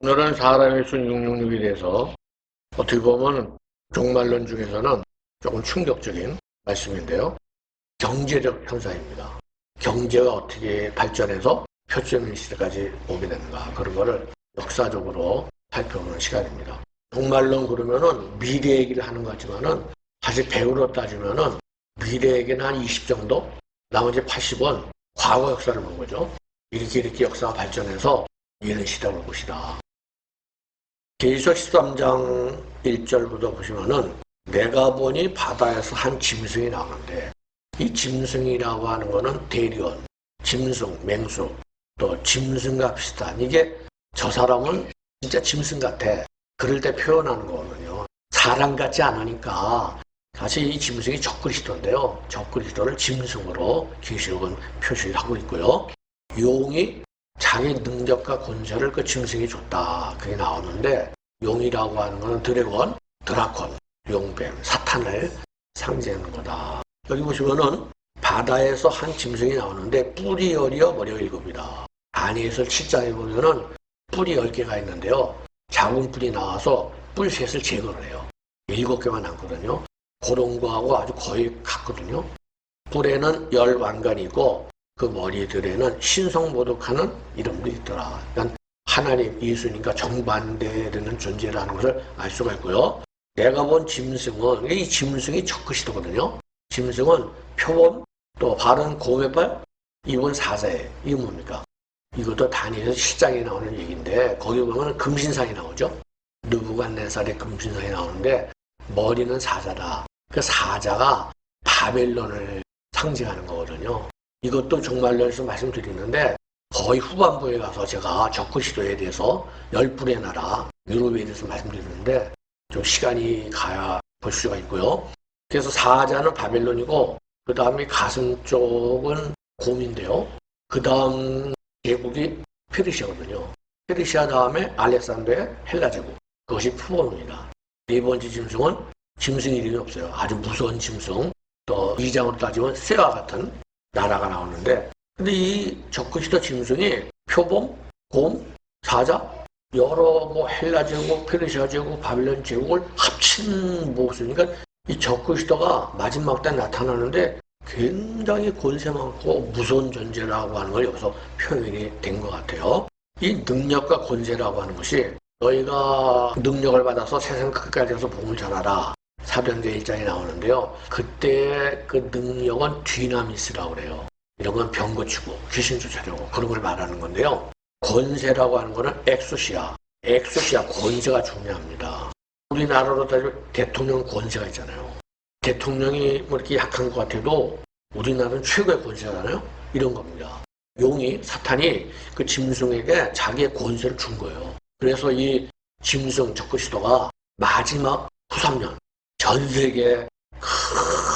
오늘은 사람의 순 666에 대해서 어떻게 보면 종말론 중에서는 조금 충격적인 말씀인데요. 경제적 현상입니다. 경제가 어떻게 발전해서 표준인 시대까지 오게 되는가, 그런 거를 역사적으로 살펴보는 시간입니다. 종말론 그러면은 미래 얘기를 하는 것 같지만은 사실 배우로 따지면은 미래 얘기는 한 20 정도, 나머지 80은 과거 역사를 본 거죠. 이렇게 역사가 발전해서 이런 시대를 볼 것이다. 계시록 13장 1절부터 보시면은 내가 보니 바다에서 한 짐승이 나오는데, 이 짐승이라고 하는 거는 대리원, 짐승, 맹수, 또 짐승과 비슷한, 이게 저 사람은 진짜 짐승 같아, 그럴 때 표현하는 거거든요. 사람 같지 않으니까 사실 이 짐승이 적그리스도인데요. 적그리스도를 짐승으로 계시록은 표시하고 있고요. 용이 자기 능력과 권세를 그 짐승이 줬다, 그게 나오는데, 용이라고 하는 것은 드래곤, 드라콘, 용뱀, 사탄을 상징하는 거다. 여기 보시면은 바다에서 한 짐승이 나오는데 뿔이 10이요, 머리가 7이다. 다니엘서 7장에 보면은 뿔이 10개가 있는데요. 작은 뿔이 나와서 뿔 셋을 제거를 해요. 7개만 남거든요. 그런 거하고 아주 거의 같거든요. 뿔에는 10왕관이 있고 그 머리들에는 신성모독하는 이름도 있더라. 그러니까 하나님, 예수님과 정반대되는 존재라는 것을 알 수가 있고요. 내가 본 짐승은, 이 짐승이 적그리스도거든요. 짐승은 표범, 또 발은 곰의발, 입은 사자예요. 이게 뭡니까? 이것도 다니엘서 7장에 나오는 얘기인데, 거기 보면 금신상이 나오죠. 느부갓네살의 금신상이 나오는데 머리는 사자다. 그 사자가 바벨론을 상징하는 거거든요. 이것도 종말론에서 말씀드리는데, 거의 후반부에 가서 제가 적그리스도에 대해서 10불의 나라, 유럽에 대해서 말씀드리는데 좀 시간이 가야 볼 수가 있고요. 그래서 사자는 바벨론이고, 그 다음에 가슴 쪽은 곰인데요. 그 다음 제국이 페르시아거든요. 페르시아 다음에 알렉산더의 헬라 제국, 그것이 표범입니다. 네 번째 짐승은 짐승 이름이 없어요. 아주 무서운 짐승, 또 2장으로 따지면 쇠와 같은 나라가 나오는데, 근데 이 적그리스도 짐승이 표범, 곰, 사자, 여러 헬라 제국, 페르시아 제국, 바빌론 제국을 합친 모습이니까 이 적그리스도가 마지막 때 나타나는데 굉장히 권세 많고 무서운 존재라고 하는 걸 여기서 표현이 된 것 같아요. 이 능력과 권세라고 하는 것이, 너희가 능력을 받아서 세상 끝까지 가서 복음을 전하라, 사도행전 1장에 나오는데요. 그때 그 능력은 뒤나미스라고 그래요. 이런 건 병 고치고 귀신 쫓아내고 그런 걸 말하는 건데요. 권세라고 하는 거는 엑소시아, 권세가 중요합니다. 우리나라로 따지면 대통령 권세가 있잖아요. 대통령이 뭐 이렇게 약한 것 같아도 우리나라는 최고의 권세잖아요. 이런 겁니다. 용이, 사탄이 그 짐승에게 자기의 권세를 준 거예요. 그래서 이 짐승 적그리스도가 마지막 후 3년 전 세계에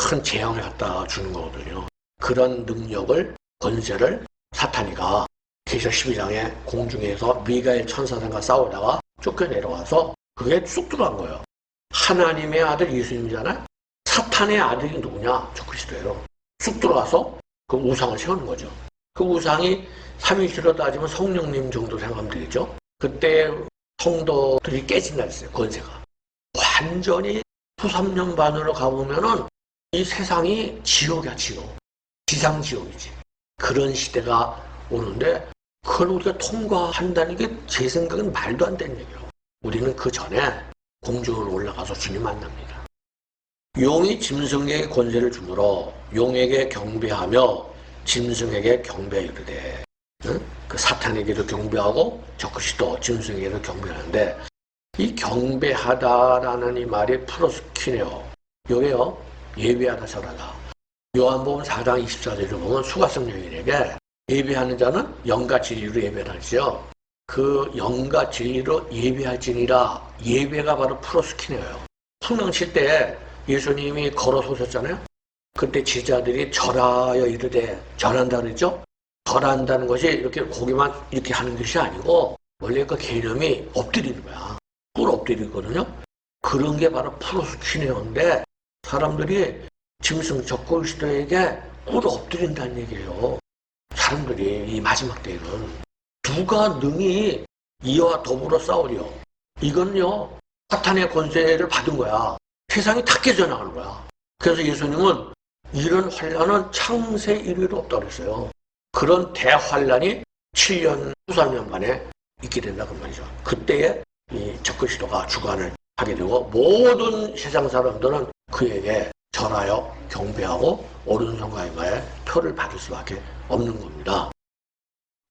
큰 재앙을 갖다 주는 거거든요. 그런 능력을, 권세를 사탄이가 계시록 12장에 공중에서 미가엘 천사장과 싸우다가 쫓겨내려와서 그게 쑥 들어간 거예요. 하나님의 아들 예수님이잖아요. 사탄의 아들이 누구냐? 적그리스도예요. 쑥 들어가서 그 우상을 세우는 거죠. 그 우상이 삼위일체로 따지면 성령님 정도 생각하면 되겠죠. 그때 성도들이 깨진다 했어요. 권세가. 완전히 후 3년 반으로 가보면은 이 세상이 지옥이야, 지옥. 지상지옥이지. 그런 시대가 오는데 그걸 우리가 통과한다는 게 제 생각은 말도 안 되는 얘기예요. 우리는 그 전에 공중으로 올라가서 주님 만납니다. 용이 짐승에게 권세를 주므로 용에게 경배하며 짐승에게 경배하 이르되, 그 사탄에게도 경배하고 적그리스도 짐승에게도 경배하는데, 이 경배하다라는 이 말이 프로스키네요. 요게요, 예배하다, 절하다. 요한복음 4장 24절을 보면 수가성 여인에게 예배하는 자는 영과 진리로 예배하지요. 그 영과 진리로 예배할지니라, 예배가 바로 프로스키네요. 성령 칠 때 예수님이 걸어서 오셨잖아요. 그때 제자들이 절하여 이르되, 절한다 그랬죠. 절한다는 것이 이렇게 고개만 이렇게 하는 것이 아니고 원래 그 개념이 엎드리는 거야. 꿀 엎드리거든요. 그런 게 바로 프로스키네요인데, 사람들이 짐승 적그리스도에게 꿇어 엎드린다는 얘기예요. 사람들이 이 마지막 때에는 누가 능히 이와 더불어 싸우리요. 이건요, 사탄의 권세를 받은 거야. 세상이 다 깨져나가는 거야. 그래서 예수님은 이런 환란은 창세 이래로 없다고 그랬어요. 그런 대환란이 7년, 3년 만에 있게 된다고 말이죠. 그때에 이 적그리스도가 주관을 하게 되고 모든 세상 사람들은 그에게 절하여 경배하고 오른손과 이마에 표를 받을 수밖에 없는 겁니다.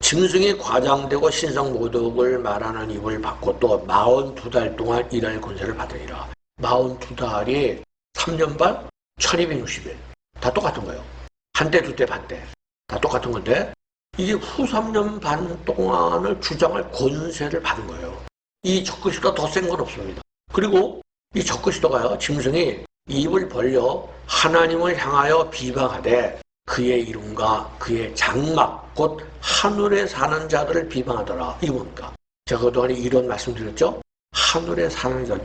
짐승이 과장되고 신성모독을 말하는 입을 받고 또 42달 동안 일할 권세를 받으리라. 42달이 3년 반 1260일 다 똑같은 거예요. 한때 두때 반때 다 똑같은 건데 이게 후 3년 반 동안을 주장할 권세를 받은 거예요. 이 적그리스도가 더 센 건 없습니다. 그리고 이 적그리스도가요, 짐승이 입을 벌려 하나님을 향하여 비방하되 그의 이름과 그의 장막 곧 하늘에 사는 자들을 비방하더라. 이게 뭡니까? 제가 그동안에 이런 말씀드렸죠? 하늘에 사는 자.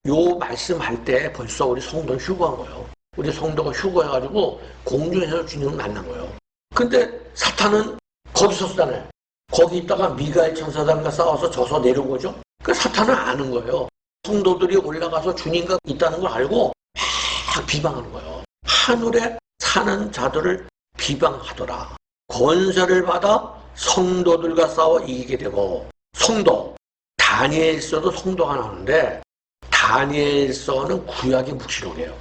요 말씀할 때 벌써 우리 성도는 휴거한 거예요. 우리 성도가 휴거해가지고 공중에서 주님을 만난 거예요. 근데 사탄은 거기서 쓰잖아요. 거기 있다가 미가엘 천사장과 싸워서 져서 내려온 거죠. 그 사탄은 아는 거예요. 성도들이 올라가서 주님과 있다는 걸 알고 막 비방하는 거예요. 하늘에 사는 자들을 비방하더라. 권세를 받아 성도들과 싸워 이기게 되고, 성도, 다니엘서도 성도가 나오는데 다니엘서는 구약의 묵시록이에요.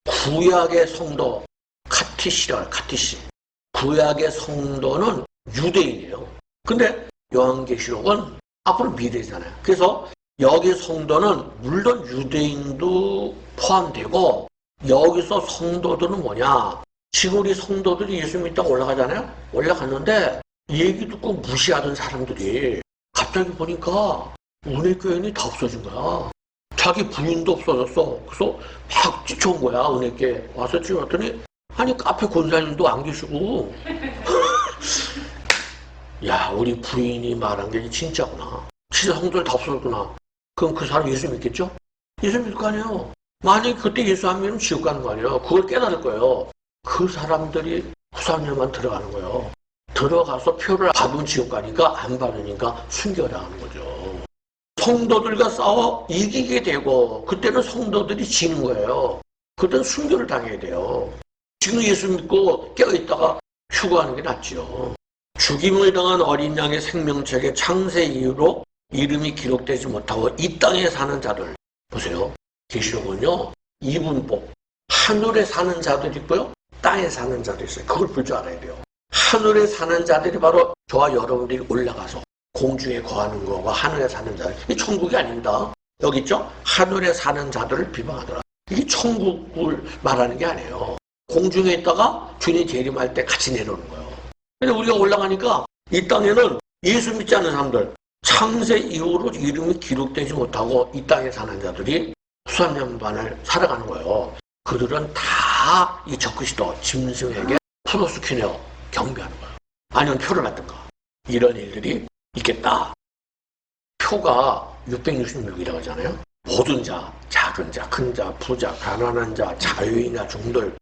구약의 성도, 카티시. 구약의 성도는 유대인이에요. 근데 요한계시록은 앞으로 미래잖아요. 그래서 여기 성도는 물론 유대인도 포함되고 여기서 성도들은 뭐냐? 지금 우리 성도들이 예수 믿다가 올라가잖아요. 올라갔는데 얘기 듣고 무시하던 사람들이 갑자기 보니까 은혜교인이 다 없어진 거야. 자기 부인도 없어졌어. 그래서 막 쫓아온 거야. 은혜교회 와서 찍었더니 아니 카페 권사님도 안 계시고 야, 우리 부인이 말한 게 진짜구나. 진짜 성도들 다 없어졌구나. 그럼 그 사람 예수 믿겠죠? 예수 믿을 거 아니에요. 만약에 그때 예수 안 믿으면 지옥 가는 거 아니에요. 그걸 깨달을 거예요. 그 사람들이 후삼년만 들어가는 거예요. 들어가서 표를 받으면 지옥 가니까 안 받으니까 순교당하는 거죠. 성도들과 싸워 이기게 되고 그때는 성도들이 지는 거예요. 그때는 순교를 당해야 돼요. 지금 예수 믿고 깨어있다가 휴거하는 게 낫죠. 죽임을 당한 어린 양의 생명책에 창세 이후로 이름이 기록되지 못하고 이 땅에 사는 자들 보세요. 계시록은요, 이분법 하늘에 사는 자들이 있고요, 땅에 사는 자들이 있어요. 그걸 볼 줄 알아야 돼요. 하늘에 사는 자들이 바로 저와 여러분들이 올라가서 공중에 거하는 거고 하늘에 사는 자들. 이게 천국이 아닙니다. 여기 있죠? 하늘에 사는 자들을 비방하더라. 이게 천국을 말하는 게 아니에요. 공중에 있다가 주님 재림할 때 같이 내려오는 거예요. 근데 우리가 올라가니까 이 땅에는 예수 믿지 않는 사람들, 창세 이후로 이름이 기록되지 못하고 이 땅에 사는 자들이 수삼년 반을 살아가는 거예요. 그들은 다 이 적그리스도 짐승에게 프로스큐내어 경배하는 거예요. 아니면 표를 받든가. 이런 일들이 있겠다. 표가 666이라고 하잖아요. 모든 자, 작은 자, 큰 자, 부자, 가난한 자, 자유인이나 종들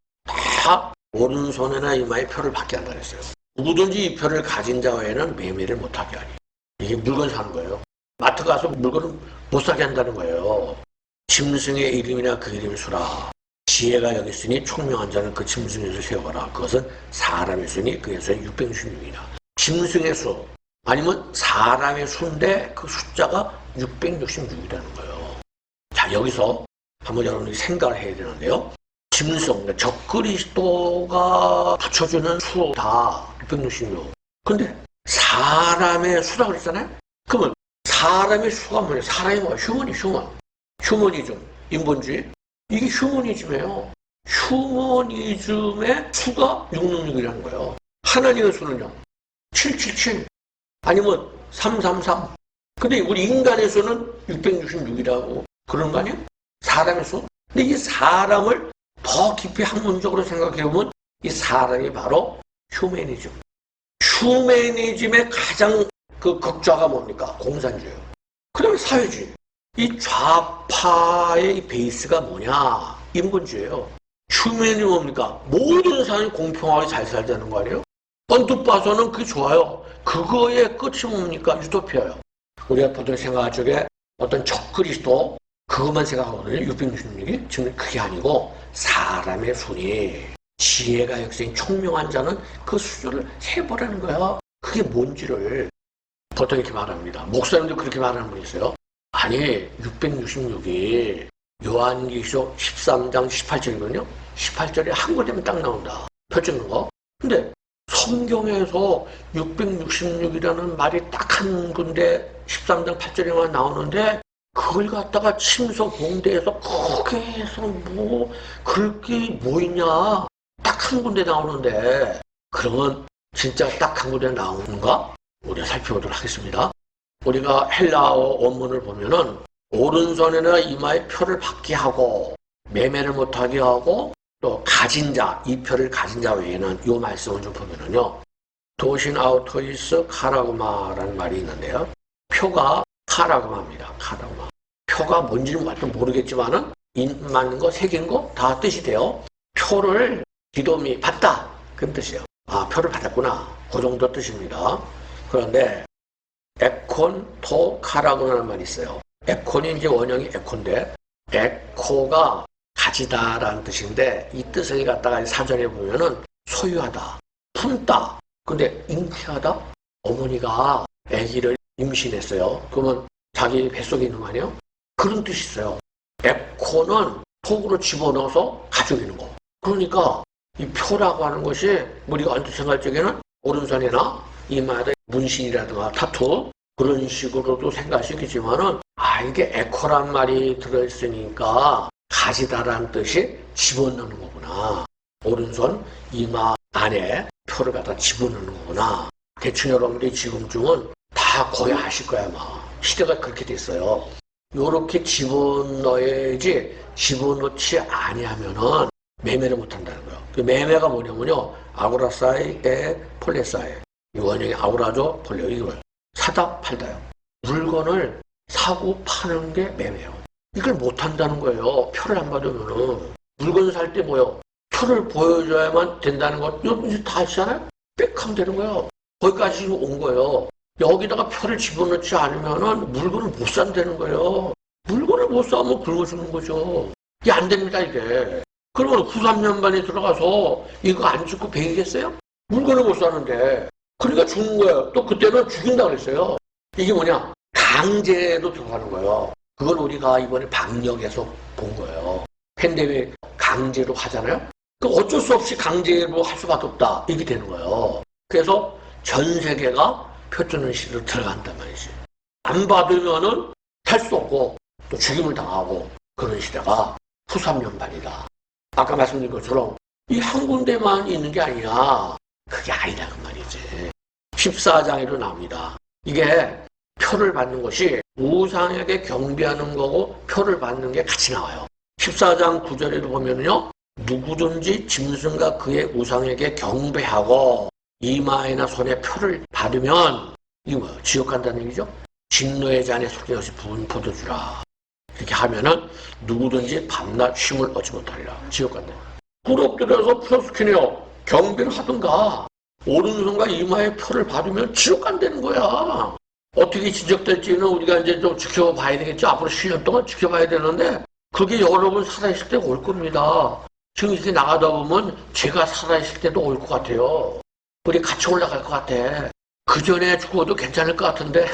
다 오른손이나 이마에 표를 받게 한다 그랬어요. 누구든지 이 표를 가진 자 외에는 매매를 못하게 하니. 이게 물건 사는 거예요. 마트 가서 물건을 못 사게 한다는 거예요. 짐승의 이름이나 그 이름을 수라. 지혜가 여기 있으니 총명한 자는 그 짐승의 수를 세워라. 그것은 사람의 수니 그의 수는 666이나. 짐승의 수 아니면 사람의 수인데 그 숫자가 666이라는 거예요. 자, 여기서 한번 여러분이 생각을 해야 되는데요. 짐승, 적그리스도가 붙여주는 수 다 666. 근데 사람의 수라고 그랬잖아요? 그러면 사람의 수가 뭐예요? 사람이 뭐예요? 휴머니즘, 인본주의. 이게 휴머니즘이에요. 휴머니즘의 수가 666이라는 거예요. 하나님의 수는요? 777 아니면 333. 근데 우리 인간의 수는 666이라고 그런 거 아니에요? 사람의 수? 근데 이 사람을 더 깊이 학문적으로 생각해보면 이 사람이 바로 휴머니즘. 휴머니즘의 가장 그 극좌가 뭡니까? 공산주의예요. 그 다음에 사회주의. 이 좌파의 이 베이스가 뭐냐? 인본주의예요. 휴머니즘이 뭡니까? 모든 사람이 공평하게 잘 살자는 거 아니에요? 언뜻 봐서는 그게 좋아요. 그거의 끝이 뭡니까? 유토피아예요. 우리가 보통 생각할 적에 어떤 적그리스도 그것만 생각하거든요. 666이. 지금 그게 아니고 사람의 순위, 지혜가 역시 총명한 자는 그 수준을 해보라는 거야. 그게 뭔지를 보통 이렇게 말합니다. 목사님도 그렇게 말하는 분이 있어요. 아니 666이 요한계시록 13장 18절이거든요. 18절에 한 군데면 딱 나온다. 표 찍는 거. 근데 성경에서 666이라는 말이 딱 한 군데 13장 8절에만 나오는데 그걸 갖다가 침서 봉대에서 크게 해서 뭐 그렇게 뭐 있냐. 딱 한 군데 나오는데 그러면 진짜 딱 한 군데 나오는가? 우리가 살펴보도록 하겠습니다. 우리가 헬라어 원문을 보면은 오른손이나 이마에 표를 받게 하고 매매를 못하게 하고 또 가진 자, 이 표를 가진 자 외에는 이 말씀을 좀 보면은요. 도신 아우토이스 카라구마라는 말이 있는데요. 표가 카라구마입니다. 카라구마. 표가 뭔지는 모르겠지만은 맞는 거, 새긴 거 다 뜻이 돼요. 표를 디돔이 받다. 그런 뜻이에요. 아, 표를 받았구나. 그 정도 뜻입니다. 그런데 에콘, 토, 카라구나라는 말이 있어요. 에콘이 이제 원형이 에콘데 에코가 가지다라는 뜻인데 이 뜻을 갖다가 사전에 보면은 소유하다, 품다. 근데 잉태하다? 어머니가 아기를 임신했어요. 그러면 자기 뱃속에 있는 거 아니에요? 그런 뜻이 있어요. 에코는 속으로 집어넣어서 가져오는 거. 그러니까 이 표라고 하는 것이 우리가 언뜻 생각할 적에는 오른손이나 이마에 문신이라든가 타투 그런 식으로도 생각할 수 있겠지만은 이게 에코란 말이 들어있으니까 가지다라는 뜻이 집어넣는 거구나. 오른손 이마 안에 표를 갖다 집어넣는 거구나. 대충 여러분들이 지금쯤은 다 거의 아실 거야 아마. 시대가 그렇게 됐어요. 요렇게 집어넣어야지 집어넣지 아니하면은 매매를 못한다는 거예요. 그 매매가 뭐냐면요. 아우라사이에 폴레사이. 이 원형이 아우라죠. 폴레 이걸 사다 팔다요. 물건을 사고 파는 게 매매예요. 이걸 못한다는 거예요. 표를 안 받으면은. 물건 살 때 뭐요? 표를 보여줘야만 된다는 것. 여러분이 다 아시잖아요? 빽하면 되는 거예요. 거기까지 온 거예요. 여기다가 표를 집어넣지 않으면은 물건을 못 산다는 거예요. 물건을 못 사면 굶어주는 거죠. 이게 안 됩니다, 이게. 그러면 93년반에 들어가서 이거 안 죽고 배기겠어요? 물건을 못 사는데. 그러니까 죽는 거예요. 또 그때는 죽인다고 그랬어요. 이게 뭐냐? 강제로 들어가는 거예요. 그걸 우리가 이번에 방역에서 본 거예요. 팬데믹 강제로 하잖아요. 그 어쩔 수 없이 강제로 할 수밖에 없다. 이게 되는 거예요. 그래서 전 세계가 표주는 시대로 들어간단 말이지. 안 받으면은 살 수 없고 또 죽임을 당하고 그런 시대가 후삼년반이다. 아까 말씀드린 것처럼 이 한 군데만 있는 게 아니야. 그게 아니라 그 말이지. 14장에도 나옵니다. 이게 표를 받는 것이 우상에게 경배하는 거고 표를 받는 게 같이 나와요. 14장 9절에도 보면요. 누구든지 짐승과 그의 우상에게 경배하고 이마에나 손에 표를 받으면 이게 뭐예요? 지옥 간다는 얘기죠? 진노의 잔에 섞여 없이 부은 포도주라. 이렇게 하면은 누구든지 밤낮 쉼을 얻지 못하리라. 지옥 간다. 꿀엎드려서 표스키네요. 경배를 하든가 오른손과 이마에 표를 받으면 지옥 간다는 거야. 어떻게 지적될지는 우리가 이제 좀 지켜봐야 되겠죠. 앞으로 10년 동안 지켜봐야 되는데 그게 여러분 살아있을 때가 올 겁니다. 지금 이렇게 나가다 보면 제가 살아있을 때도 올 것 같아요. 우리 같이 올라갈 것 같아. 그 전에 죽어도 괜찮을 것 같은데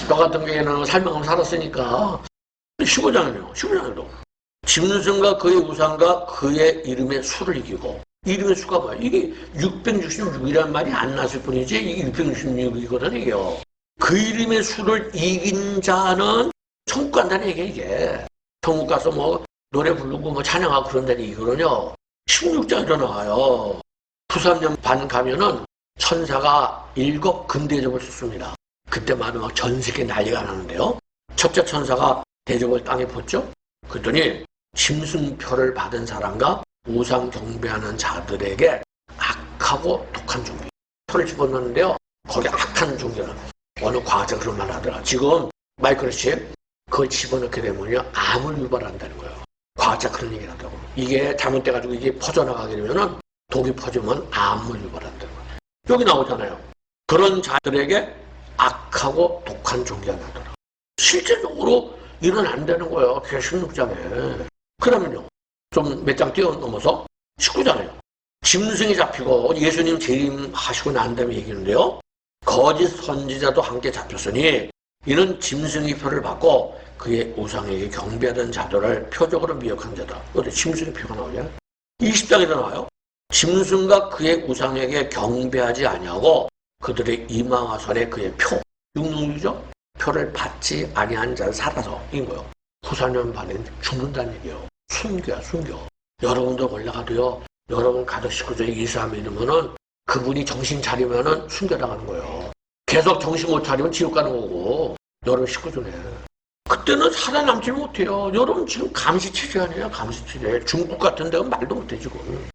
너 같은 경우에는 살만큼 살았으니까 15장이네요. 15장에도 짐승과 그의 우상과 그의 이름의 수를 이기고 이름의 수가 뭐야? 이게 666이란 말이 안 났을 뿐이지 이게 666이거든 이게요. 그 이름의 수를 이긴 자는 천국 간다는 얘기야 이게. 천국 가서 뭐 노래 부르고 뭐 찬양하고 그런다는 얘기거든요. 16장에도 나와요. 후삼년 반 가면은 천사가 7 금대접을 쏟습니다. 그때마다 막 전 세계 난리가 나는데요. 첫째 천사가 대접을 땅에 붓죠. 그랬더니 짐승표를 받은 사람과 우상 경배하는 자들에게 악하고 독한 종교 표를 집어넣는데요. 거기 악한 종교는 어느 과학자가 그런 말을 하더라. 지금 마이크로칩 그걸 집어넣게 되면요 암을 유발한다는 거예요. 과학자 그런 얘기를 하더라고. 이게 잘못돼가지고 이게 퍼져나가게 되면은 독이 퍼지면 암을 유발한다는 거예요. 여기 나오잖아요. 그런 자들에게 악하고 독한 종교가 나더라. 실제적으로 일은 안 되는 거예요. 그게 16장에. 그러면요. 좀 몇 장 뛰어넘어서 19장에요. 짐승이 잡히고 예수님 재림하시고 난 다음에 얘기하는데요. 거짓 선지자도 함께 잡혔으니 이는 짐승의 표를 받고 그의 우상에게 경배하던 자들을 표적으로 미혹한 자다. 어디 짐승의 표가 나오냐? 20장에도 나와요. 짐승과 그의 우상에게 경배하지 아니하고 그들의 이마와선에 그의 표, 육능유죠? 표를 받지 아니한 자를 살아서 인 거예요. 후사년 반은 죽는다는 얘기예요. 순교야, 순교. 여러분도 올라가도요. 여러분 가족 19조에 예수 안 믿으면은 그분이 정신 차리면은 순교당하는 거예요. 계속 정신 못 차리면 지옥 가는 거고. 여러분 19조네. 그때는 살아남지 못해요. 여러분 지금 감시체제 아니에요? 감시체제. 중국 같은 데는 말도 못해 지금.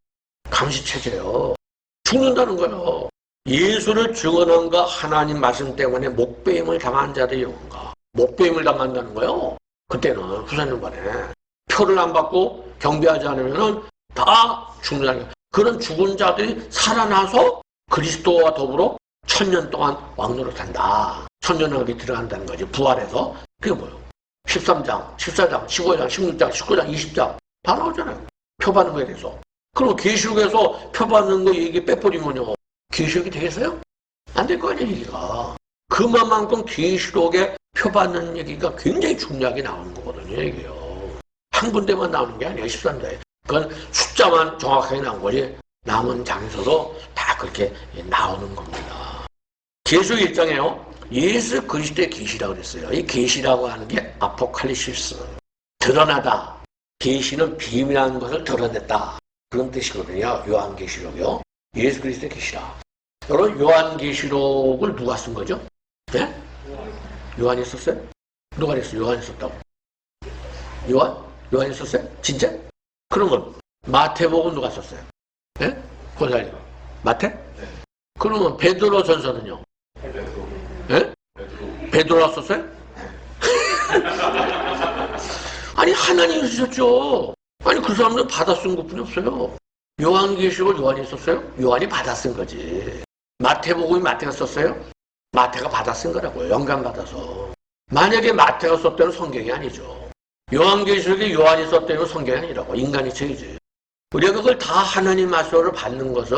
감시체제요. 죽는다는 거예요. 예수를 증언한가 하나님 말씀 때문에 목배임을 당한 자들이 영혼가. 목배임을 당한다는 거예요. 그때는 후사년 반에. 표를 안 받고 경배하지 않으면은 다 죽는다는 거예요. 그런 죽은 자들이 살아나서 그리스도와 더불어 1000년 동안 왕노릇한다. 천년왕국에 들어간다는 거지. 부활해서. 그게 뭐예요? 13장, 14장, 15장, 16장, 19장, 20장 다 나오잖아요. 표 받는 거에 대해서. 그럼 계시록에서 표 받는 거 얘기 빼버리면요. 계시록이 되겠어요? 안 될 거 아니에요, 얘기가. 그만큼 계시록에 표 받는 얘기가 굉장히 중요하게 나오는 거거든요, 얘기요. 한 군데만 나오는 게 아니에요, 13장에. 그건 숫자만 정확하게 나온 거지, 남은 장에서도 다 그렇게 나오는 겁니다. 계시록 1장에요. 예수 그리스도의 계시라고 그랬어요. 이 계시라고 하는 게 아포칼리시스. 드러나다. 계시는 비밀한 것을 드러냈다. 그런 뜻이거든요. 요한계시록이요. 예수 그리스도의 계시라. 여러분 요한계시록을 누가 쓴 거죠? 네? 요한이 썼어요? 누가 그랬어요? 요한이 썼다고. 요한이 썼어요? 진짜? 그러면 마태복음 누가 썼어요? 네? 권사님. 마태? 네. 그러면 베드로 전서는요? 네? 베드로가 썼어요? 아니 하나님이 쓰셨죠. 아니 그 사람은 받아 쓴 것뿐이 없어요. 요한계시록을 요한이 썼어요? 요한이 받아 쓴 거지. 마태복음이 마태가 썼어요? 마태가 받아 쓴 거라고요. 영감받아서. 만약에 마태가 썼다면 성경이 아니죠. 요한계시록이 요한이 썼다면 성경이 아니라고. 인간의 책이지. 우리가 그걸 다 하나님 말씀을 받는 것은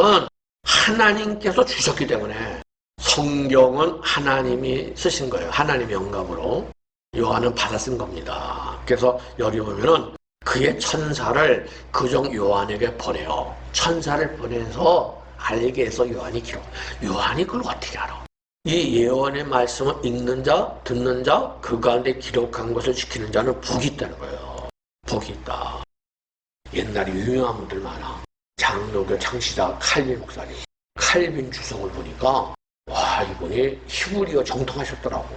하나님께서 주셨기 때문에 성경은 하나님이 쓰신 거예요. 하나님의 영감으로. 요한은 받아 쓴 겁니다. 그래서 여기 보면은 그의 천사를 그종 요한에게 보내요. 천사를 보내서 알게 해서 요한이 기록. 요한이 그걸 어떻게 알아? 이 예언의 말씀을 읽는 자, 듣는 자, 그 가운데 기록한 것을 지키는 자는 복이 있다는 거예요. 복이 있다. 옛날에 유명한 분들 많아. 장로교 창시자 칼빈 목사님. 칼빈 주석을 보니까 와 이분이 히브리어 정통하셨더라고.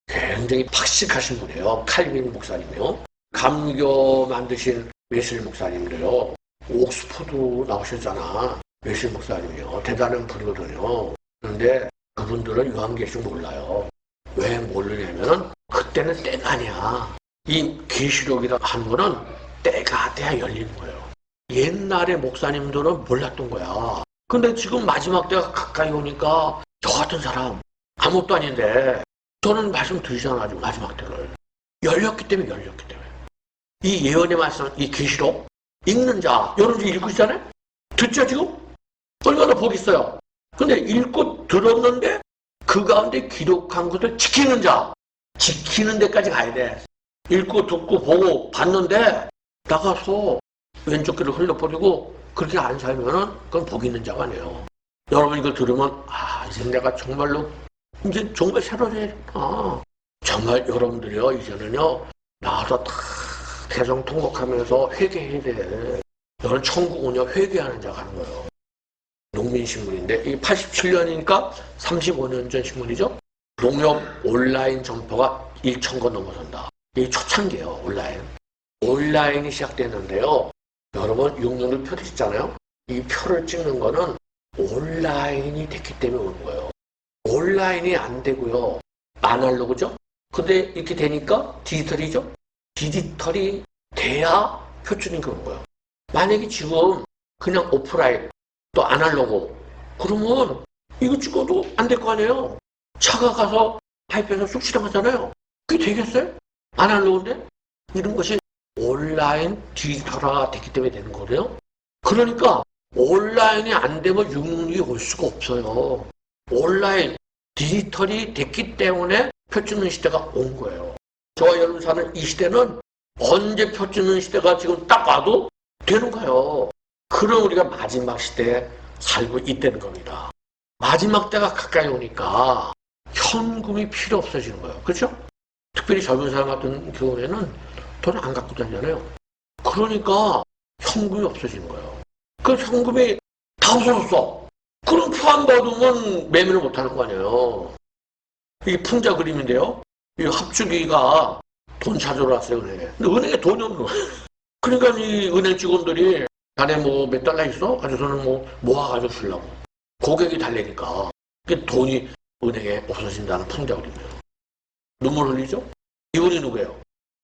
굉장히 박식하신 분이에요. 칼빈 목사님이요. 감교 만드신 웨슬리 목사님도요. 옥스퍼드 나오셨잖아. 웨슬리 목사님이요. 대단한 분이거든요. 그런데 그분들은 요한계시록 몰라요. 왜 모르냐면은 그때는 때가 아니야. 이 계시록이라 하는 거는 때가 돼야 열리는 거예요. 옛날에 목사님들은 몰랐던 거야. 근데 지금 마지막 때가 가까이 오니까 저 같은 사람 아무것도 아닌데 저는 말씀드리잖아요. 아주 마지막 때를. 열렸기 때문에. 이 예언의 말씀, 이 계시록 읽는 자, 여러분들 읽고 있잖아요? 듣죠 지금? 얼마나 복이 있어요. 근데 읽고 들었는데 그 가운데 기록한 것을 지키는 자, 지키는 데까지 가야 돼. 읽고 듣고 보고 봤는데 나가서 왼쪽 귀를 흘려버리고 그렇게 안 살면은 그건 복 있는 자가 아니에요. 여러분 이걸 들으면 이제 내가 정말로 이제 정말 새로워져야겠다. 정말 여러분들이요 이제는요 나와서 다 대성통곡하면서 회개해야 돼. 여러분 천국 오냐 회개하는 자가 하는 거예요. 농민신문인데 이게 87년이니까 35년 전 신문이죠. 농협 온라인 점포가 1,000건 넘어선다. 이게 초창기예요. 온라인이 시작됐는데요. 여러분 6년을 표를 찍잖아요. 이 표를 찍는 거는 온라인이 됐기 때문에 오는 거예요. 온라인이 안 되고요. 아날로그죠. 근데 이렇게 되니까 디지털이죠. 디지털이 돼야 표준이 그런 거예요. 만약에 지금 그냥 오프라인 또 아날로그 그러면 이거 찍어도 안 될 거 아니에요. 차가 가서 타입해서 쑥 실행하잖아요. 그게 되겠어요? 아날로그인데? 이런 것이 온라인 디지털화가 됐기 때문에 되는 거예요. 그러니까 온라인이 안 되면 육육이 올 수가 없어요. 온라인 디지털이 됐기 때문에 표 찍는 시대가 온 거예요. 저와 여러분 사는 이 시대는 언제 표 찍는 시대가 지금 딱 와도 되는 거예요. 그럼 우리가 마지막 시대에 살고 있다는 겁니다. 마지막 때가 가까이 오니까 현금이 필요 없어지는 거예요. 그렇죠? 특별히 젊은 사람 같은 경우에는 돈 안 갖고 다니잖아요. 그러니까 현금이 없어지는 거예요. 그 현금이 다 없어졌어. 그럼 표 안 받으면 매매를 못 하는 거 아니에요. 이게 풍자 그림인데요. 이 합주기가 돈 찾으러 왔어요, 은행에. 근데 은행에 돈이 없는 거예요. 그러니까 이 은행 직원들이 자네 뭐 몇 달러 있어? 가지고서는 뭐 모아가지고 주려고. 고객이 달래니까. 그 돈이 은행에 없어진다는 풍자 그림이에요. 눈물 흘리죠? 이분이 누구예요?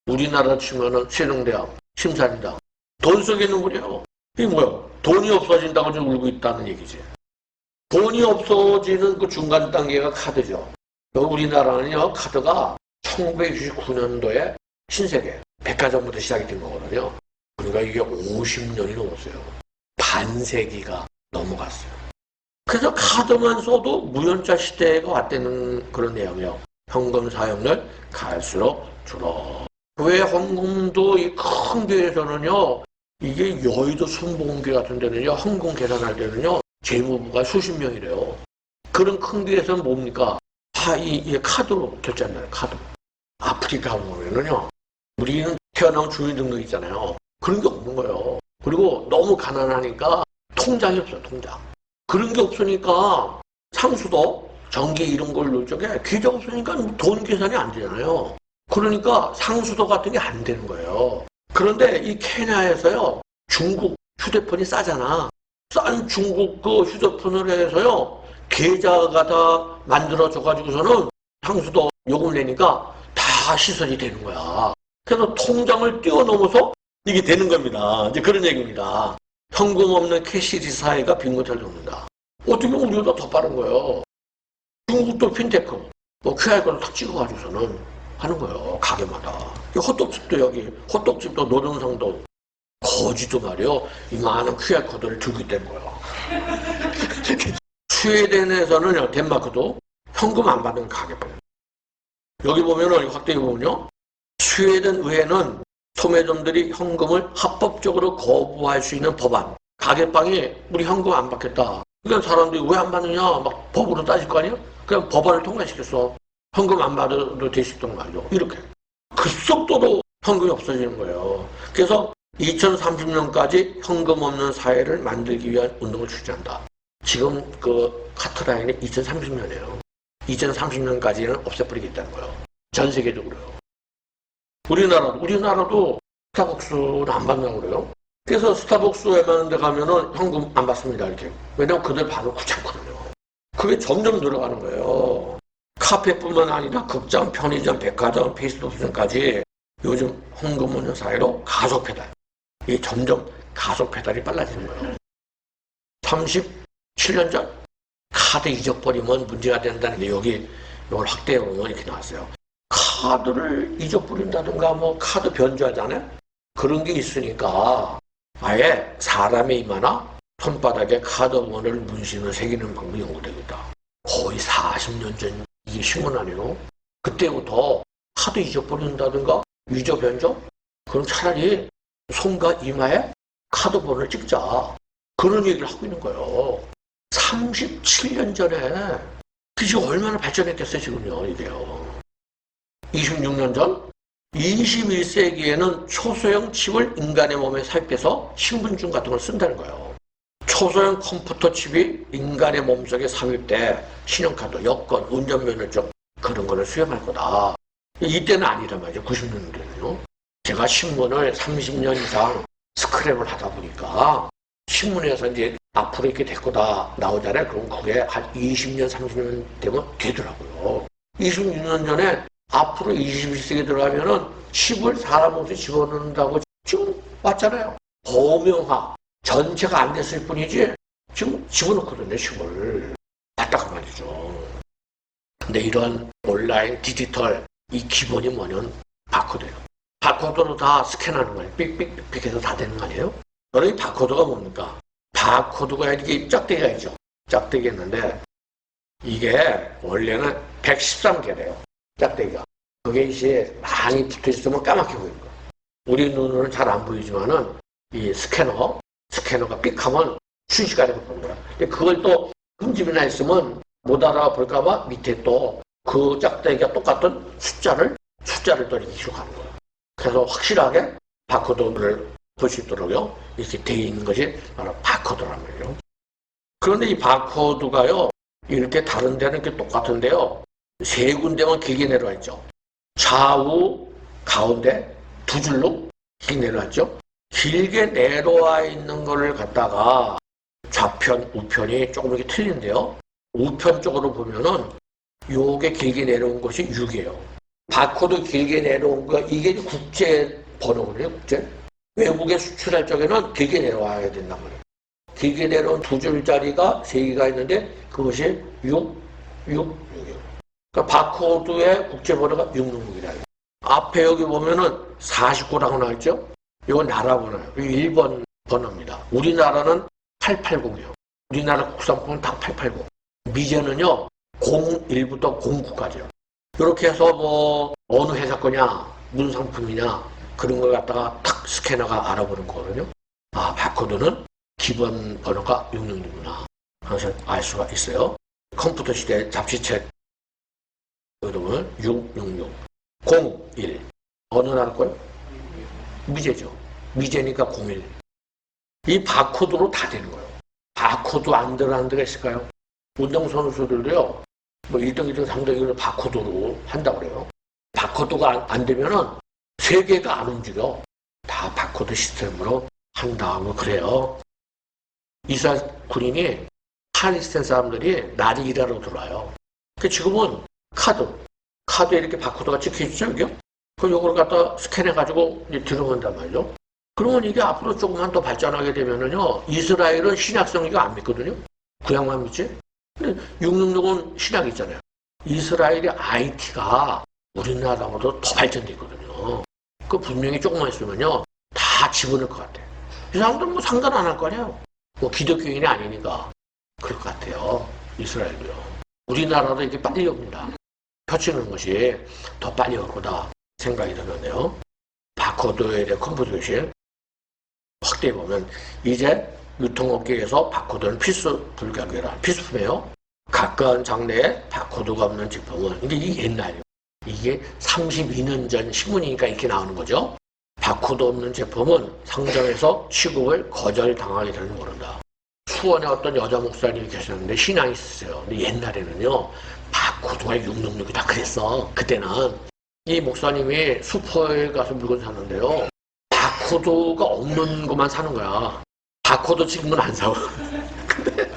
우리나라 치면은 세종대왕, 심사림당. 돈 속에 있는 분이에요. 이게 뭐야? 돈이 없어진다고 지금 울고 있다는 얘기지. 돈이 없어지는 그 중간 단계가 카드죠. 우리나라는요, 카드가 1999년도에 신세계, 백화점부터 시작이 된 거거든요. 그러니까 이게 50년이 넘었어요. 반세기가 넘어갔어요. 그래서 카드만 써도 무연자 시대가 왔다는 그런 내용이에요. 현금 사용률 갈수록 줄어. 왜 현금도 이 큰 교회에서는요, 이게 여의도 순복음교회 같은 데는요, 현금 계산할 때는요, 재무부가 수십 명이래요. 그런 큰 교회에서는 뭡니까? 이 카드로 결제한다는 카드. 아프리카 보면은요, 우리는 태어나면 주민등록 있잖아요. 그런 게 없는 거예요. 그리고 너무 가난하니까 통장이 없어요, 통장. 그런 게 없으니까 상수도, 전기 이런 걸 넣을 적에 계좌가 없으니까 돈 계산이 안 되잖아요. 그러니까 상수도 같은 게 안 되는 거예요. 그런데 이 케냐에서요, 중국 휴대폰이 싸잖아. 싼 중국 그 휴대폰을 해서요, 계좌가 다 만들어져가지고서는 상수도 요금 내니까 다 시설이 되는 거야. 그래서 통장을 뛰어넘어서 이게 되는 겁니다. 이제 그런 얘기입니다. 현금 없는 캐시리스 사회가 빈곤을 겪는다. 어떻게 보면 우리보다 더 빠른 거예요. 중국도 핀테크, 뭐 QR코드 탁 찍어가지고서는 하는 거예요. 가게마다. 헛떡집도 여기, 헛떡집도 노동상도 거지도 말이요. 이만한 QR코드를 들고 있다는 거예요. 스웨덴에서는 덴마크도 현금 안 받는 가게들. 여기 보면은 확대해 보면요. 스웨덴 의회는 소매점들이 현금을 합법적으로 거부할 수 있는 법안. 가게방에 우리 현금 안 받겠다. 그러니까 사람들이 왜 안 받느냐? 막 법으로 따질 거 아니에요? 그냥 법안을 통과시켰어. 현금 안 받아도 될 수 있던 말이죠. 이렇게. 급속도로 현금이 없어지는 거예요. 그래서 2030년까지 현금 없는 사회를 만들기 위한 운동을 추진한다. 지금 그 카트라인이 2030년이에요. 2030년까지는 없애버리겠다는 거예요. 전 세계적으로요. 우리나라도 스타벅스를 안 받는다고 그래요. 그래서 스타벅스 웬만한 데 가면은 현금 안 받습니다. 이렇게. 왜냐면 그들 받을 귀찮거든요. 그게 점점 늘어가는 거예요. 카페뿐만 아니라 극장, 편의점, 백화점, 페이스북까지 요즘 현금 없는 사회로 가속 페달. 이게 점점 가속 페달이 빨라지는 거예요. 37년 전 카드 잊어버리면 문제가 된다는 게 여기 이걸 확대해 보면 이렇게 나왔어요. 카드를 잊어버린다든가 뭐 카드 변조하잖아요. 그런 게 있으니까 아예 사람의 이마나 손바닥에 카드번호를 문신을 새기는 방법이 연구되겠다. 거의 40년 전 이게 신문 아니에요. 그때부터 카드 잊어버린다든가 위조 변조? 그럼 차라리 손과 이마에 카드번호를 찍자. 그런 얘기를 하고 있는 거예요. 37년 전에 그 지금 얼마나 발전했겠어요 지금요 이게요. 26년 전 21세기에는 초소형 칩을 인간의 몸에 삽입해서 신분증 같은 걸 쓴다는 거예요. 초소형 컴퓨터 칩이 인간의 몸속에 삽입돼 신용카드, 여권, 운전면허증 그런 거를 수행할 거다. 이때는 아니란 말이죠. 90년대는요. 제가 신문을 30년 이상 스크랩을 하다 보니까 신문에서 이제 앞으로 이렇게 될 거다 나오잖아요. 그럼 그게 한 20년, 30년 되면 되더라고요. 26년 전에 앞으로 21세기 들어가면은 칩을 사람 옷에 집어넣는다고 지금 왔잖아요. 범용화 전체가 안 됐을 뿐이지 지금 집어넣거든요, 칩을. 맞다 그 말이죠. 근데 이런 온라인 디지털 이 기본이 뭐냐면 바코드예요. 바코드로 다 스캔하는 거예요. 삑삑삑 해서 다 되는 거 아니에요? 그럼 이 바코드가 뭡니까? 바코드가 이렇게 짝대기가 있죠. 짝대기 있는데 이게 원래는 113개래요. 짝대기가. 그게 이제 많이 붙어 있으면 까맣게 보이는 거예요. 우리 눈으로는 잘 안 보이지만은 이 스캐너가 삑하면 순식간에 보는 거야. 근데 그걸 또 흠집이나 있으면 못 알아볼까봐 밑에 또 그 짝대기가 똑같은 숫자를 또 이렇게 기록하는 거예요. 그래서 확실하게 바코드를 볼 수 있도록요. 이렇게 되어 있는 것이 바로 바코드란 말이에요. 그런데 이 바코드가요, 이렇게 다른 데는 이렇게 똑같은데요. 세 군데만 길게 내려와 있죠. 좌우, 가운데 두 줄로 길게 내려와 있죠. 길게 내려와 있는 거를 갖다가 좌편, 우편이 조금 이렇게 틀린데요. 우편 쪽으로 보면은 요게 길게 내려온 것이 6이에요. 바코드 길게 내려온 거, 이게 국제 번호거든요, 국제. 외국에 수출할 적에는 길게 내려와야 된단 말이에요. 길게 내려온 두 줄짜리가 세 개가 있는데 그것이 6이에요. 그러니까 바코드의 국제 번호가 666이다. 앞에 여기 보면은 49라고 나와있죠? 이건 나라 번호예요. 이거 일본 번호입니다. 우리나라는 880이에요. 우리나라 국산품은 다 880. 미제는요, 01부터 09까지요. 이렇게 해서 뭐, 어느 회사 거냐, 무슨 상품이냐, 그런 걸 갖다가 탁 스캐너가 알아보는 거거든요. 아, 바코드는 기본 번호가 666이구나. 그래서 알 수가 있어요. 컴퓨터 시대 잡지책 이름은 666. 01. 어느 나라 거요? 미제죠. 미제니까 01. 이 바코드로 다 되는 거예요. 바코드 안 들어가는 데가 있을까요? 운동선수들도요, 뭐 1등, 2등, 3등 이걸 바코드로 한다고 그래요. 바코드가 안 되면은 세계가 안 움직여. 다 바코드 시스템으로 한다, 뭐 그래요. 이스라엘 군인이 팔레스타인 사람들이 날이 일하러 들어와요. 지금은 카드에 이렇게 바코드가 찍혀있죠, 여기요? 그럼 요걸 갖다 스캔해가지고 이제 들어온단 말이죠. 그러면 이게 앞으로 조금만 더 발전하게 되면은요, 이스라엘은 신약성 이거 안 믿거든요? 구약만 믿지? 근데 666은 신약이 있잖아요. 이스라엘의 IT가 우리나라보다 더 발전돼 있거든요. 그 분명히 조금만 있으면요, 다 집어넣을 것 같아요. 이 사람들은 뭐 상관 안 할 거 아니에요? 뭐 기독교인이 아니니까. 그럴 것 같아요. 이스라엘도요. 우리나라도 이렇게 빨리 옵니다. 펴치는 것이 더 빨리 올 거다 생각이 드는데요. 바코드에 대한 컴퓨터 교실 확대해보면 이제 유통업계에서 바코드는 필수품이에요. 가까운 장래에 바코드가 없는 제품은 이게 옛날이에요. 이게 32년 전 신문이니까 이렇게 나오는 거죠. 바코드 없는 제품은 상점에서 취급을 거절당하게 되는 모른다. 수원에 어떤 여자 목사님이 계셨는데 신앙이 있었어요. 근데 옛날에는요, 바코드가 666이 다 그랬어. 그때는 이 목사님이 슈퍼에 가서 물건 사는데요, 바코드가 없는 것만 사는 거야. 바코드 찍은 건 안 사고. 근데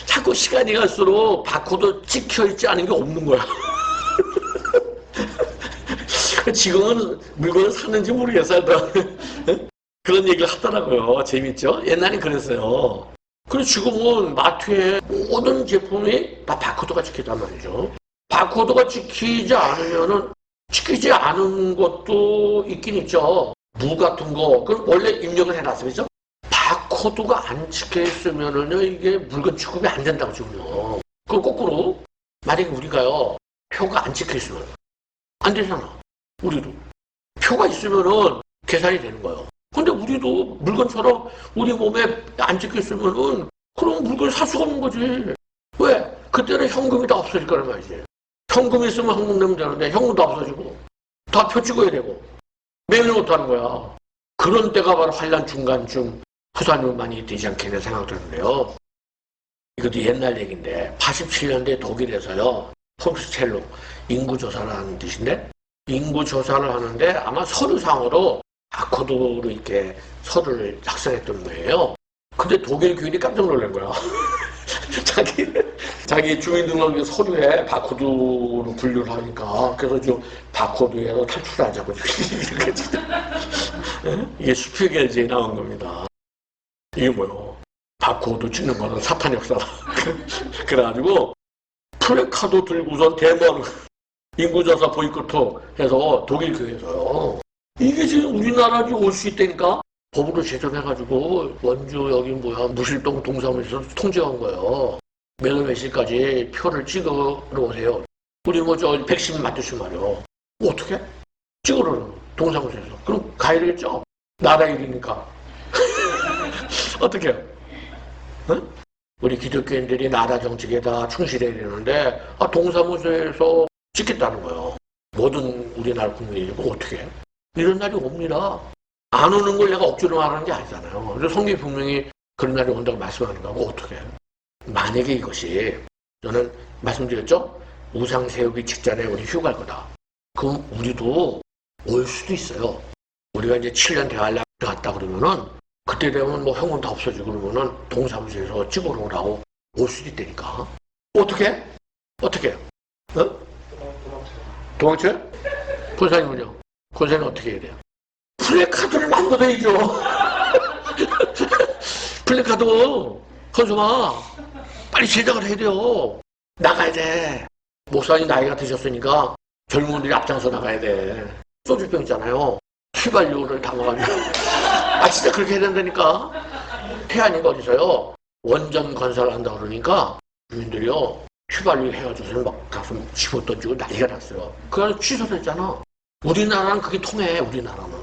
자꾸 시간이 갈수록 바코드 찍혀있지 않은 게 없는 거야. 지금은 물건을 샀는지 모르겠어요. 그런 얘기를 하더라고요. 재밌죠? 옛날엔 그랬어요. 그리고 지금은 마트에 모든 제품이 다 바코드가 찍혔단 말이죠. 바코드가 찍히지 않은 것도 있긴 있죠. 무 같은 거, 그럼 원래 입력을 해놨으면서 바코드가 안 찍혀있으면은요, 이게 물건 취급이 안 된다고 지금요. 그럼 거꾸로, 만약에 우리가요, 표가 안 찍혀있으면 안 되잖아. 우리도. 표가 있으면은 계산이 되는 거예요. 근데 우리도 물건처럼 우리 몸에 안 찍혀있으면은 그럼 물건을 살 수가 없는 거지. 왜? 그때는 현금이 다 없어질 거란 말이지. 현금이 있으면 현금 내면 되는데 현금 다 없어지고 다 표 찍어야 되고 매일 못하는 거야. 그런 때가 바로 환란 중간쯤 후산이 많이 되지 않겠나 생각되는데요. 이것도 옛날 얘기인데 87년대 독일에서요. 폼스첼로 인구조사를 하는 뜻인데 인구조사를 하는데 아마 서류상으로 바코드로 이렇게 서류를 작성했던 거예요. 근데 독일 교인이 깜짝 놀란 거야. 자기 주민등록 서류에 바코드로 분류를 하니까 그래서 좀 바코드에서 탈출하자고 이게 수표결제에 나온 겁니다. 이게 뭐요? 바코드 찍는 거는 사탄 역사다. 그래가지고 플래카드 들고선 대모하는 인구조사 보이콧 해서 독일 교회에서요. 이게 지금 우리나라에 올 수 있다니까? 법으로 제정해가지고 원주 여기 뭐야 무실동 동사무소에서 통제한 거예요. 몇 시까지 표를 찍으러 오세요. 우리 뭐 저 백신 맞듯이 말이요. 어떻게? 찍으러 동사무소에서. 그럼 가야 되겠죠? 나라 일이니까. 어떻게 해요? 응? 우리 기독교인들이 나라 정책에다 충실해야 되는데 동사무소에서 찍겠다는 거예요. 모든 우리나라 국민이. 어떻게 해? 이런 날이 옵니다. 안 오는 걸 내가 억지로 말하는 게 아니잖아요. 그래서 성경이 분명히 그런 날이 온다고 말씀하는 거고 어떻게 해요? 만약에 이것이 저는 말씀드렸죠? 우상 세우기 직전에 우리 휴가일 거다. 그럼 우리도 올 수도 있어요. 우리가 이제 7년 대활약 갔다 그러면은 그때 되면 뭐 형은 다 없어지고 그러면은 동사무소에서 찍어러 오라고 올 수도 있다니까. 어떻게? 어떻게 해요? 어? 도망쳐요? 권사님은요? 권사님 어떻게 해야 돼요? 플래카드를 만들어야죠. 플래카드 헌수마 빨리 제작을 해야 돼요. 나가야 돼. 목사님 나이가 드셨으니까 젊은이들이 앞장서 나가야 돼. 소주병 있잖아요. 휘발유를 담아가지고 진짜 그렇게 해야 된다니까. 태안이가 어디서요 원전 건설을 한다고 그러니까 주민들이요 휘발유 해가지고서는 막 가서 집어 던지고 난리가 났어요. 그래서 취소됐잖아. 우리나라는 그게 통해. 우리나라는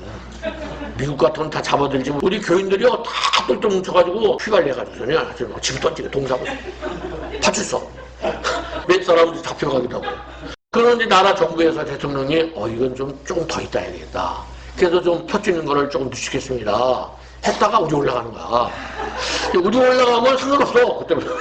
미국 같으면 다 잡아들지. 우리 교인들이요 다 똘똘 뭉쳐가지고 휘발유 해가지고서는 집어 던지고 동사무소 파출소 몇 사람들이 잡혀가기도 하고. 그런데 나라 정부에서 대통령이 이건 좀 조금 더 있다 해야 되겠다. 그래서 좀 펴지는 거를 조금 늦추겠습니다. 했다가 우리 올라가는 거야. 우리 올라가면 상관없어. 그때부터.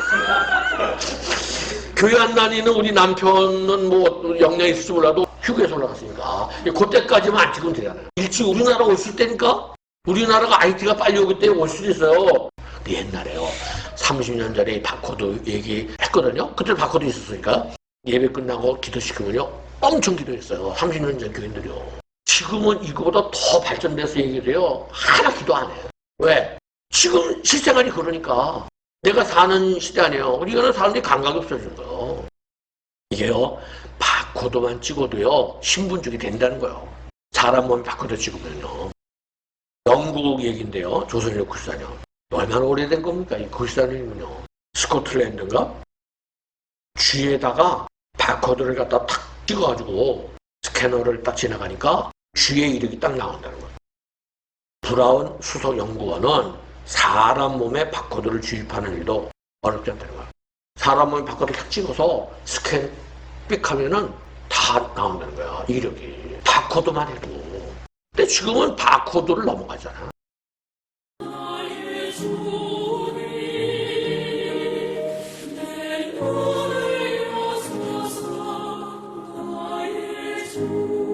교회 안 다니는 우리 남편은 뭐 역량이 있을지 몰라도 휴게소 올라갔으니까 그때까지만 안 찍으면 되잖아요. 일찍 우리나라 올 수 있다니까? 우리나라가 IT가 빨리 오기 때문에 올 수도 있어요. 근데 옛날에요 30년 전에 바코드 얘기했거든요. 그때 바코드 있었으니까 예배 끝나고 기도시키면요 엄청 기도했어요. 30년 전 교인들이요. 지금은 이거보다 더 발전돼서 얘기를 해요. 하나 기도 안 해요. 왜? 지금 실생활이 그러니까. 내가 사는 시대 아니에요. 우리가 사람들이 감각이 없어지는 거예요. 이게요 바코드만 찍어도요 신분증이 된다는 거예요. 사람 몸에 바코드 찍으면요. 영국 얘기인데요. 조선일보 94년. 얼마나 오래된 겁니까? 이 94년이면요. 스코틀랜드인가? 쥐에다가 바코드를 갖다 탁 찍어가지고 스캐너를 딱 지나가니까 쥐의 이력이 딱 나온다는 거예요. 브라운 수석 연구원은 사람 몸에 바코드를 주입하는 일도 어렵지 않다는 거예요. 사람 몸에 바코드를 딱 찍어서 스캔 삑 하면은 다 나온다는 거야. 이력이. 바코드만 해도. 근데 지금은 바코드를 넘어가잖아. 주